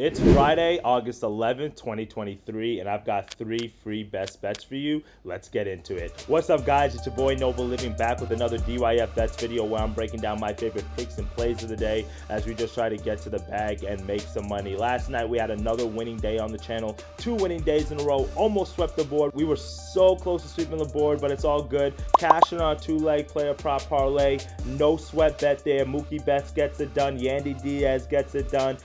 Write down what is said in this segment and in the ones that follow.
It's Friday, August 11th, 2023, and I've got 3 free best bets for you. Let's get into it. What's up, guys? It's your boy Noble Living back with another DYF Bets video where I'm breaking down my favorite picks and plays of the day as we just try to get to the bag and make some money. Last night, we had another winning day on the channel. 2 winning days in a row, almost swept the board. We were so close to sweeping the board, but it's all good. Cashing our 2-leg player prop parlay. No sweat bet there. Mookie Betts gets it done. Yandy Diaz gets it done.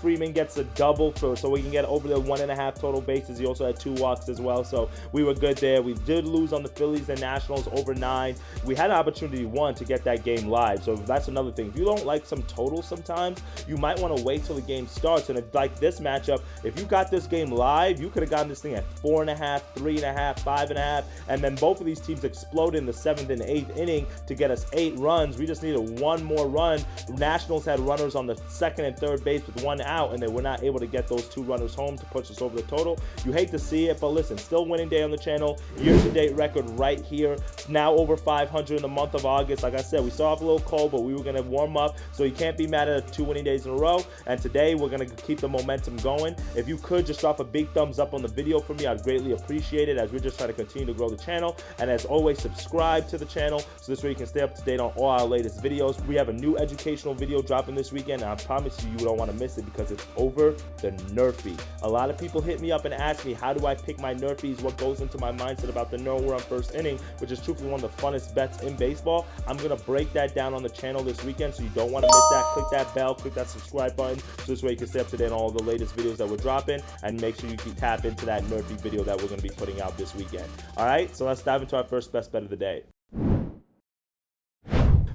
Freeman gets a double so we can get over the 1.5 total bases. He also had 2 walks as well, so we were good there. We did lose on the Phillies and Nationals over 9. We had an opportunity, to get that game live, so that's another thing. If you don't like some totals sometimes, you might want to wait till the game starts. And if, like this matchup, if you got this game live, you could have gotten this thing at 4.5, 3.5, 5.5, and then both of these teams exploded in the 7th and 8th inning to get us 8 runs. We just needed 1 more run. Nationals had runners on the 2nd and 3rd base with 1 out, and they were not able to get those 2 runners home to push us over the total. You hate to see it, but listen, still winning day on the channel. Year-to-date record right here. Now over 500 in the month of August. Like I said, we started off a little cold, but we were going to warm up, so you can't be mad at 2 winning days in a row. And today, we're going to keep the momentum going. If you could just drop a big thumbs up on the video for me, I'd greatly appreciate it as we're just trying to continue to grow the channel. And as always, subscribe to the channel so this way you can stay up to date on all our latest videos. We have a new educational video dropping this weekend, and I promise you don't want to miss it because it's over the Nerfie. A lot of people hit me up and ask me, how do I pick my Nerfies? What goes into my mindset about the no run first inning, which is truthfully one of the funnest bets in baseball. I'm going to break that down on the channel this weekend, so you don't want to miss that. Click that bell, click that subscribe button, so this way you can stay up to date on all the latest videos that we're dropping, and make sure you can tap into that Nerfie video that we're going to be putting out this weekend. All right, so let's dive into our first best bet of the day.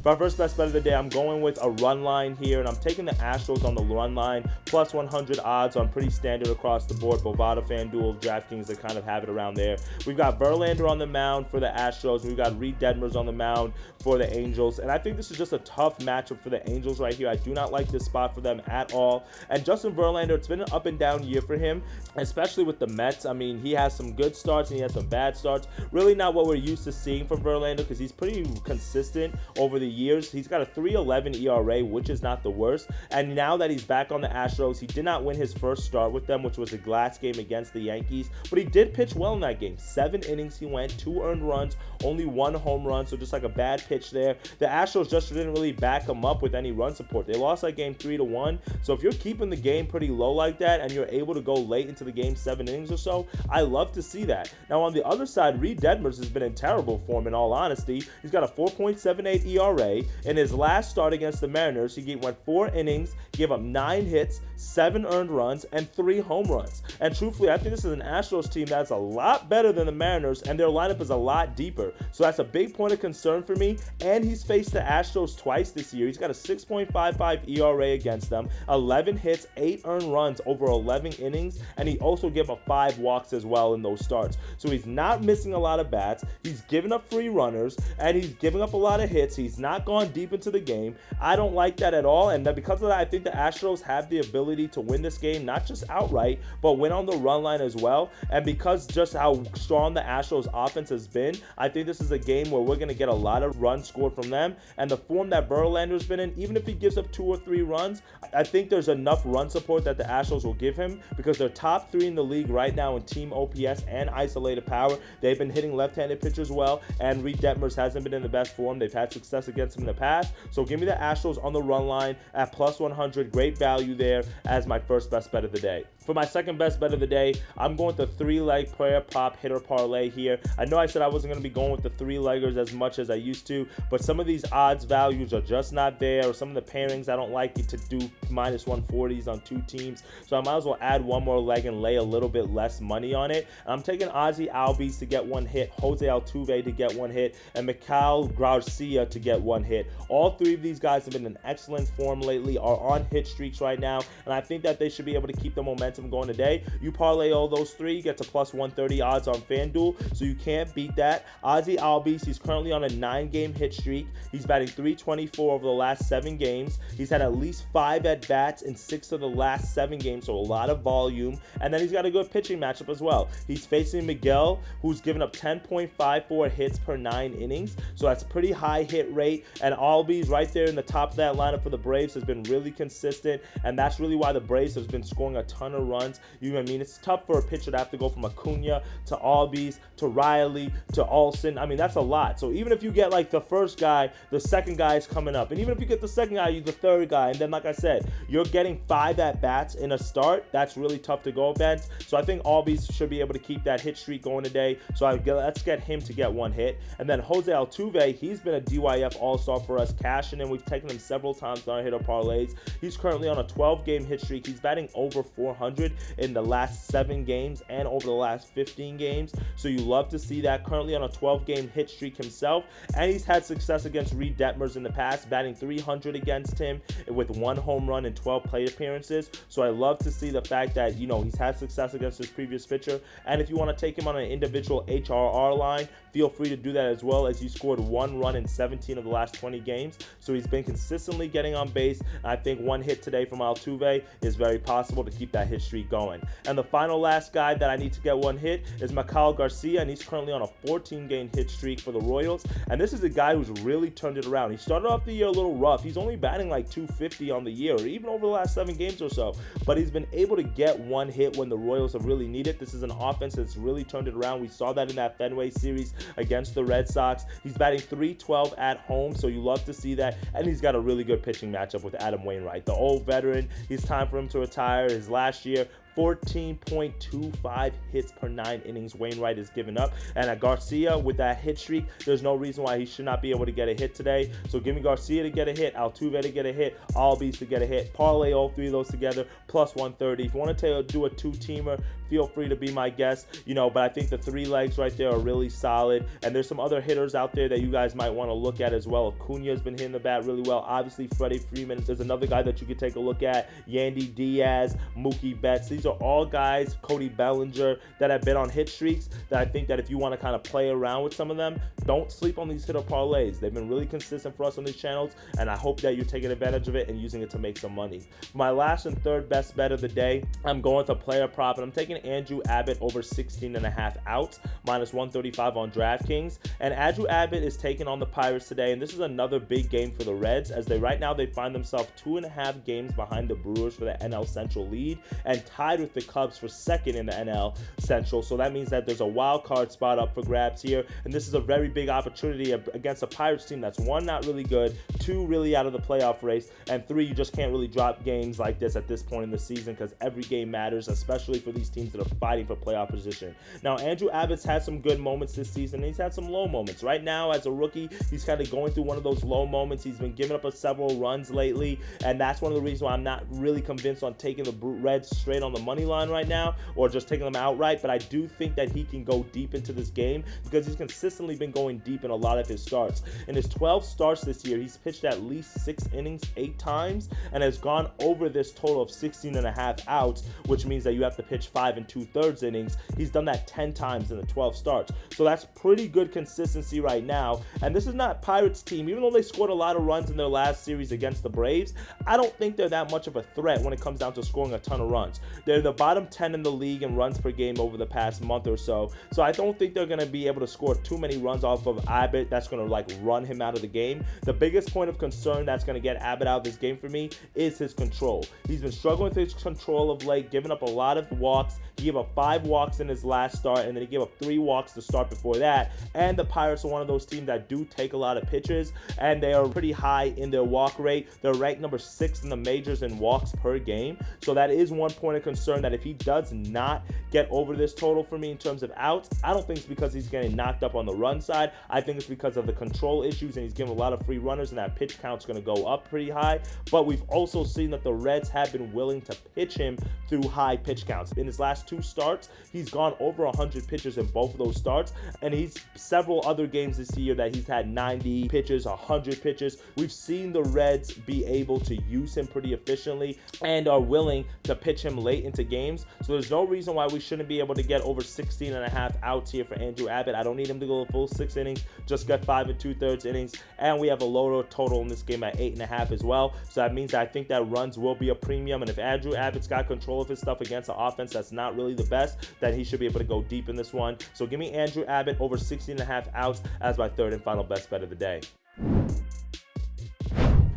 For our first best bet of the day, I'm going with a run line here, and I'm taking the Astros on the run line, plus 100 odds on pretty standard across the board. Bovada, FanDuel, DraftKings, they kind of have it around there. We've got Verlander on the mound for the Astros. We've got Reed Detmers on the mound for the Angels, and I think this is just a tough matchup for the Angels right here. I do not like this spot for them at all. And Justin Verlander, it's been an up and down year for him, especially with the Mets. I mean, he has some good starts and he has some bad starts. Really not what we're used to seeing from Verlander because he's pretty consistent over the years. He's got a 3.11 ERA, which is not the worst. And now that he's back on the Astros, he did not win his first start with them, which was the last game against the Yankees, but he did pitch well in that game. 7 innings he went, 2 earned runs, only 1 home run, so just like a bad pitch there. The Astros just didn't really back him up with any run support. They lost that game 3-1. So if you're keeping the game pretty low like that and you're able to go late into the game, 7 innings or so, I love to see that. Now on the other side, Reed Detmers has been in terrible form in all honesty. He's got a 4.78 ERA. In his last start against the Mariners, he went 4 innings, gave up 9 hits, 7 earned runs, and 3 home runs. And truthfully, I think this is an Astros team that's a lot better than the Mariners, and their lineup is a lot deeper. So that's a big point of concern for me. And he's faced the Astros twice this year. He's got a 6.55 ERA against them, 11 hits, 8 earned runs over 11 innings, and he also gave up 5 walks as well in those starts. So he's not missing a lot of bats. He's giving up free runners, and he's giving up a lot of hits. He's not gone deep into the game. I don't like that at all, and because of that, I think the Astros have the ability to win this game, not just outright, but win on the run line as well. And because just how strong the Astros offense has been, I think this is a game where we're going to get a lot of runs scored from them. And the form that Verlander's been in, even if he gives up 2 or 3 runs, I think there's enough run support that the Astros will give him because they're top 3 in the league right now in team OPS and isolated power. They've been hitting left-handed pitchers well, and Reed Detmers hasn't been in the best form. They've had success against him in the past. So give me the Astros on the run line at plus 100. Great value there as my first best bet of the day. For my second best bet of the day, I'm going with the 3-leg player prop hitter parlay here. I know I said I wasn't going to be going with the 3-leggers as much as I used to, but some of these odds values are just not there, or some of the pairings I don't like it to do minus 140s on 2 teams. So I might as well add 1 more leg and lay a little bit less money on it. I'm taking OZZIE ALBIES to get 1 hit, Jose Altuve to get 1 hit, and MAIKEL CARCIA to get 1 hit. All 3 of these guys have been in excellent form lately, are on hit streaks right now, and I think that they should be able to keep the momentum going today. You parlay all those 3, you get to plus 130 odds on FanDuel, so you can't beat that. OZZIE ALBIES, he's currently on a 9-game hit streak. He's batting .324 over the last 7 games. He's had at least 5 at-bats in 6 of the last 7 games, so a lot of volume. And then he's got a good pitching matchup as well. He's facing Miguel, who's given up 10.54 hits per 9 innings, so that's a pretty high hit rate. great. And ALBIES right there in the top of that lineup for the Braves has been really consistent, and that's really why the Braves has been scoring a ton of runs. You know what I mean? It's tough for a pitcher to have to go from Acuna to ALBIES to Riley to Olsen. I mean, that's a lot. So even if you get like the first guy, the second guy is coming up, and even if you get the second guy, you the third guy, and then like I said, you're getting 5 at-bats in a start. That's really tough to go against. So I think ALBIES should be able to keep that hit streak going today. So let's get him to get 1 hit. And then Jose Altuve, he's been a DYF all-star for us, cashing in. We've taken him several times on our hitter parlays. He's currently on a 12-game hit streak. He's batting over 400 in the last 7 games and over the last 15 games. So you love to see that. Currently on a 12-game hit streak himself, and he's had success against Reed Detmers in the past, batting 300 against him with 1 home run in 12 plate appearances. So I love to see the fact that, you know, he's had success against his previous pitcher. And if you want to take him on an individual HRR line, feel free to do that as well, as he scored 1 run in 17 of the last 20 games. So he's been consistently getting on base. I think 1 hit today from Altuve is very possible to keep that hit streak going. And the final last guy that I need to get 1 hit is MAIKEL Garcia, and he's currently on a 14-game hit streak for the Royals. And this is a guy who's really turned it around. He started off the year a little rough. He's only batting like 250 on the year, or even over the last 7 games or so. But he's been able to get 1 hit when the Royals have really needed. This is an offense that's really turned it around. We saw that in that Fenway series against the Red Sox. He's batting .312 at home, so you love to see that. And he's got a really good pitching matchup with Adam Wainwright, the old veteran. It's time for him to retire. His last year, 14.25 hits per 9 innings Wainwright is given up. And at Garcia, with that hit streak, there's no reason why he should not be able to get a hit today. So give me Garcia to get a hit, Altuve to get a hit, ALBIES to get a hit. Parlay all 3 of those together, plus 130. If you want to do a 2-teamer, feel free to be my guest. You know, but I think the 3 legs right there are really solid. And there's some other hitters out there that you guys might want to look at as well. Acuna has been hitting the bat really well. Obviously, Freddie Freeman. There's another guy that you could take a look at. Yandy Diaz, Mookie Betts. These are all guys, Cody Bellinger, that have been on hit streaks that I think that if you want to kind of play around with some of them, don't sleep on these hitter parlays. They've been really consistent for us on these channels, and I hope that you're taking advantage of it and using it to make some money. For my last and third best bet of the day, I'm going with a player prop, and I'm taking Andrew Abbott over 16.5 outs, minus 135 on DraftKings. And Andrew Abbott is taking on the Pirates today, and this is another big game for the Reds, as right now they find themselves 2.5 games behind the Brewers for the NL Central lead, and tied with the Cubs for second in the NL Central. So that means that there's a wild card spot up for grabs here, and this is a very big opportunity against a Pirates team that's 1, not really good, 2, really out of the playoff race, and 3, you just can't really drop games like this at this point in the season, because every game matters, especially for these teams that are fighting for playoff position. Now, Andrew Abbott's had some good moments this season, and he's had some low moments. Right now, as a rookie, he's kind of going through one of those low moments. He's been giving up several runs lately, and that's one of the reasons why I'm not really convinced on taking the Reds straight on the money line right now, or just taking them outright. But I do think that he can go deep into this game, because he's consistently been going deep in a lot of his starts. In his 12 starts this year, he's pitched at least 6 innings 8 times, and has gone over this total of 16.5 outs, which means that you have to pitch 5 2/3 innings. He's done that 10 times in the 12 starts, so that's pretty good consistency right now. And this is not Pirates team, even though they scored a lot of runs in their last series against the Braves, I don't think they're that much of a threat when it comes down to scoring a ton of runs. They're in the bottom 10 in the league in runs per game over the past month or so, so I don't think they're going to be able to score too many runs off of Abbott that's going to like run him out of the game. The biggest point of concern that's going to get Abbott out of this game for me is his control. He's been struggling with his control of late, giving up a lot of walks. He gave up 5 walks in his last start, and then he gave up 3 walks to start before that. And the Pirates are one of those teams that do take a lot of pitches, and they are pretty high in their walk rate. They're ranked number 6 in the majors in walks per game, so that is one point of concern, that if he does not get over this total for me in terms of outs, I don't think it's because he's getting knocked up on the run side. I think it's because of the control issues, and he's giving a lot of free runners, and that pitch count's going to go up pretty high. But we've also seen that the Reds have been willing to pitch him through high pitch counts. In his last 2 starts, he's gone over 100 pitches in both of those starts, and he's several other games this year that he's had 90 pitches, 100 pitches. We've seen the Reds be able to use him pretty efficiently and are willing to pitch him late into games, so there's no reason why we shouldn't be able to get over 16.5 outs here for Andrew Abbott. I don't need him to go the full 6 innings, just get 5 2/3 innings, and we have a lower total in this game at 8.5 as well, so that means that I think that runs will be a premium, and if Andrew Abbott's got control of his stuff against an offense that's not really the best, then he should be able to go deep in this one. So give me Andrew Abbott over 16.5 outs as my third and final best bet of the day.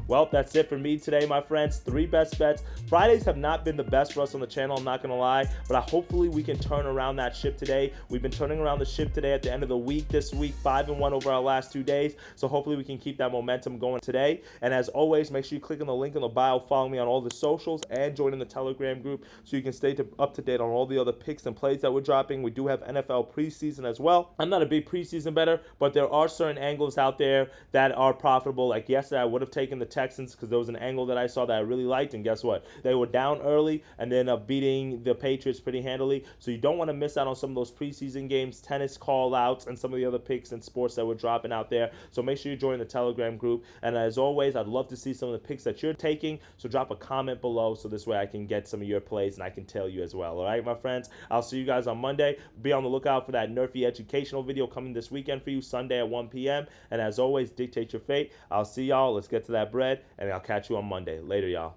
Well, that's it for me today, my friends. 3 best bets. Fridays have not been the best for us on the channel, I'm not going to lie, but hopefully we can turn around that ship today. We've been turning around the ship today at the end of the week. This week, 5-1 over our last 2 days. So hopefully we can keep that momentum going today. And as always, make sure you click on the link in the bio, follow me on all the socials, and join in the Telegram group so you can stay up to date on all the other picks and plays that we're dropping. We do have NFL preseason as well. I'm not a big preseason bettor, but there are certain angles out there that are profitable. Like yesterday, I would have taken the Texans because there was an angle that I saw that I really liked, and guess what? They were down early and then beating the Patriots pretty handily. So you don't want to miss out on some of those preseason games, tennis call-outs, and some of the other picks and sports that we're dropping out there. So make sure you join the Telegram group. And as always, I'd love to see some of the picks that you're taking. So drop a comment below so this way I can get some of your plays and I can tell you as well. All right, my friends? I'll see you guys on Monday. Be on the lookout for that nerfy educational video coming this weekend for you, Sunday at 1 p.m. And as always, dictate your fate. I'll see y'all. Let's get to that bread, and I'll catch you on Monday. Later, y'all.